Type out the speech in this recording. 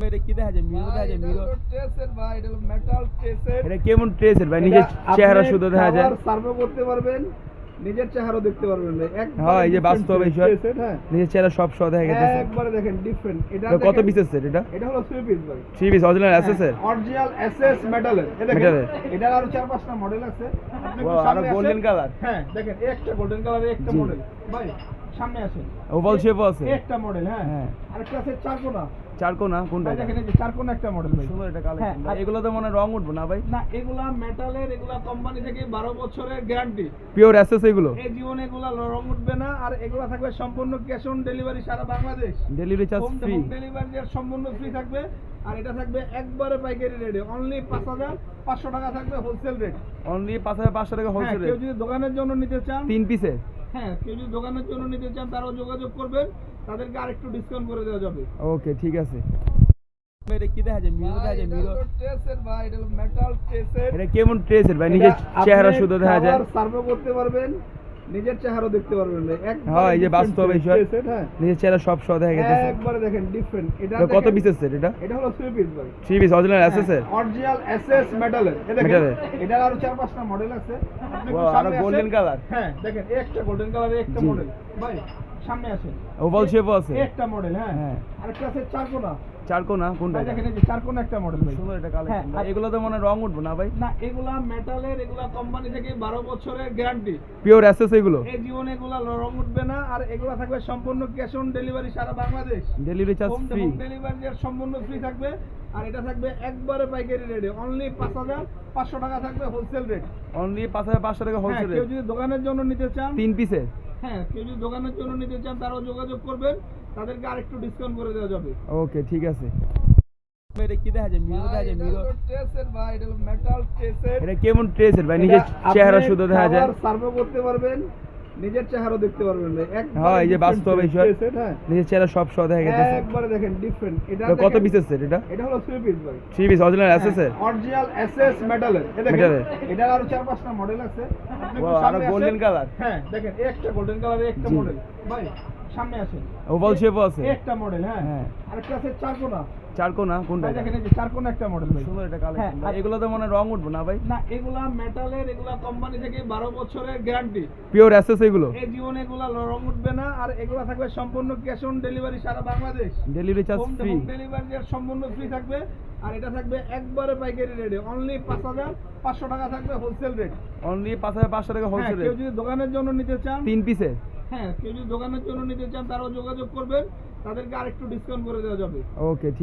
এটা কি দেখা যায়? মিরর দেখা যায়, মিরর। ট্রেসের ভাই, এটা হলো মেটাল ট্রেসের। এটা কেমন ট্রেসের ভাই? নিজের চেহারা শুধু দেখা যায়। সার্ভে করতে পারবেন, নিজের চেহারা দেখতে পারবেন ভাই। হ্যাঁ, এই যে বাস্তব বিষয়। হ্যাঁ, নিজের চেহারা সব সহ দেখা গেছে। একবারে দেখেন ডিফারেন্ট। এটা কত পিসের সেট এটা? এটা হলো 3 পিস ভাই। 3 পিস অরিজিনাল এসএস এর। অরিজিনাল এসএস মেটালের। এই দেখেন মেটালের। এটার আরো 4-5টা মডেল আছে। আপনি একটু Wow, আরো সামনে golden আসেন। color। হ্যাঁ, দেখেন এই একটা গোল্ডেন কালারের একটা জি। মডেল। ভাই সামনে আসেন। ওভাল শেপও আছে। এই একটা মডেল, হ্যাঁ। হ্যাঁ। আরেকটা আছে চারকোনা। চার কোনা কোনটা? ভাই এটা? দেখেন এই যে চারকোনা একটা মডেল ভাই। সুন্দর এটা হ্যাঁ, কালেকশন। আর এগুলো তো মনে হয় রং উঠবে না ভাই? না, এগুলা মেটালের, এগুলা কোম্পানি থেকে 12 বছরের গ্যারান্টি। পিওর এসএস এগুলো। এই জীবনে এগুলা রং উঠবে না, আর এগুলা থাকবে সম্পূর্ণ ক্যাশ অন ডেলিভারি সারা Bangladesh. Delivery charge home free. Delivery সম্পূর্ণ ফ্রি থাকবে। আর এটা থাকবে একবারে পাইকারি রেটে, অনলি 5500 টাকা থাকবে হোলসেল রেট। অনলি 5500 টাকা হোলসেল কেউ রেট। যদি দোকানের জন্য নিতে চান, 3 পিসের। হ্যাঁ, কেউ যদি দোকানের জন্য নিতে চান তারাও যোগাযোগ করবেন, তাদেরকে আরেকটু ডিসকাউন্ট করে দেওয়া যাবে। ওকে, ঠিক আছে। এটা কি দেখা যায়? মিরর দেখা যায়, মিরর। ট্রেসের ভাই, এটা হলো মেটাল ট্রেসের। এটা কেমন ট্রেসের ভাই? নিজের চেহারা শুধু দেখা যায়। সার্ভে করতে পারবেন, নিজের চেহারা দেখতে পারবেন ভাই। হ্যাঁ, এই যে বাস্তব বিষয়। হ্যাঁ, নিজের চেহারা সব সহ দেখা গেছে। একবারে দেখেন ডিফারেন্ট। এটা কত পিসের সেট এটা? এটা হলো 3 পিস ভাই। 3 পিস অরিজিনাল এসএস এর। অরিজিনাল এসএস মেটালের। এই দেখেন মেটালের। এটার আরো 4-5টা মডেল আছে। আপনি একটু Wow, আরো সামনে golden আসেন। color। হ্যাঁ, দেখেন এই একটা গোল্ডেন কালারের একটা জি। মডেল। ভাই সামনে আসেন। ওভাল শেপও আছে। এই একটা মডেল, হ্যাঁ। হ্যাঁ। আরেকটা আছে চারকোনা। চার কোনা কোনটা? ভাই এটা? দেখেন এই যে চারকোনা একটা মডেল ভাই। সুন্দর এটা কালেকশন। হ্যাঁ, আর এগুলো তো মনে হয় রং উঠবে না ভাই? না, এগুলা মেটালের, এগুলা কোম্পানি থেকে 12 বছরের গ্যারান্টি। পিওর এসএস এগুলো। এই জীবনে এগুলা রং উঠবে না, আর এগুলা থাকবে সম্পূর্ণ ক্যাশ অন ডেলিভারি সারা Bangladesh. Delivery charge home free. Delivery সম্পূর্ণ ফ্রি থাকবে। আর এটা থাকবে একবারে পাইকারি রেটে, অনলি 5500 টাকা থাকবে হোলসেল রেট। অনলি 5500 টাকা হোলসেল কেউ রেট। যদি দোকানের জন্য নিতে চান, 3 পিসের। হ্যাঁ, কেউ যদি দোকানের জন্য নিতে চান তারাও যোগাযোগ করবেন, তাদেরকে আরেকটু ডিসকাউন্ট করে দেওয়া যাবে। ওকে, ঠিক আছে। এটা কি দেখা যায়? মিরর দেখা যায়, মিরর। ট্রেসের ভাই, এটা হলো মেটাল ট্রেসের। এটা কেমন ট্রেসের ভাই? নিজের চেহারা শুধু দেখা যায়। সার্ভে করতে পারবেন, নিজের চেহারা দেখতে পারবেন ভাই। হ্যাঁ, এই যে বাস্তব বিষয়। হ্যাঁ, নিজের চেহারা সব সহ দেখা গেছে। একবারে দেখেন ডিফারেন্ট। এটা কত পিসের সেট এটা? এটা হলো 3 পিস ভাই। 3 পিস অরিজিনাল এসএস এর। অরিজিনাল এসএস মেটালের। এই দেখেন মেটালের। এটার আরো 4-5টা মডেল আছে। আপনি একটু Wow, আরো সামনে golden আসেন। color। হ্যাঁ, দেখেন এই একটা গোল্ডেন কালারের একটা জি। মডেল। ভাই সামনে আসেন। ওভাল শেপও আছে। এই একটা মডেল, হ্যাঁ। হ্যাঁ। আরেকটা আছে চারকোনা। চার কোনা কোনটা? ভাই এটা? দেখেন এই যে চারকোনা একটা মডেল ভাই। সুন্দর এটা হ্যাঁ, কালেকশন। আর এগুলো তো মনে হয় রং উঠবে না ভাই? না, এগুলা মেটালের, এগুলা কোম্পানি থেকে 12 বছরের গ্যারান্টি। পিওর এসএস এগুলো। এই জীবনে এগুলা রং উঠবে না, আর এগুলা থাকবে সম্পূর্ণ ক্যাশ অন ডেলিভারি সারা Bangladesh. Delivery charge home free. Delivery সম্পূর্ণ ফ্রি থাকবে। আর এটা থাকবে একবারে পাইকারি রেটে, অনলি 5500 টাকা থাকবে হোলসেল রেট। অনলি 5500 টাকা হোলসেল কেউ রেট। যদি দোকানের জন্য নিতে চান, 3 পিসের। হ্যাঁ, কেউ যদি দোকানের জন্য নিতে চান তারাও যোগাযোগ করবেন, তাদেরকে আরেকটু ডিসকাউন্ট করে দেওয়া যাবে। ওকে, ঠিক।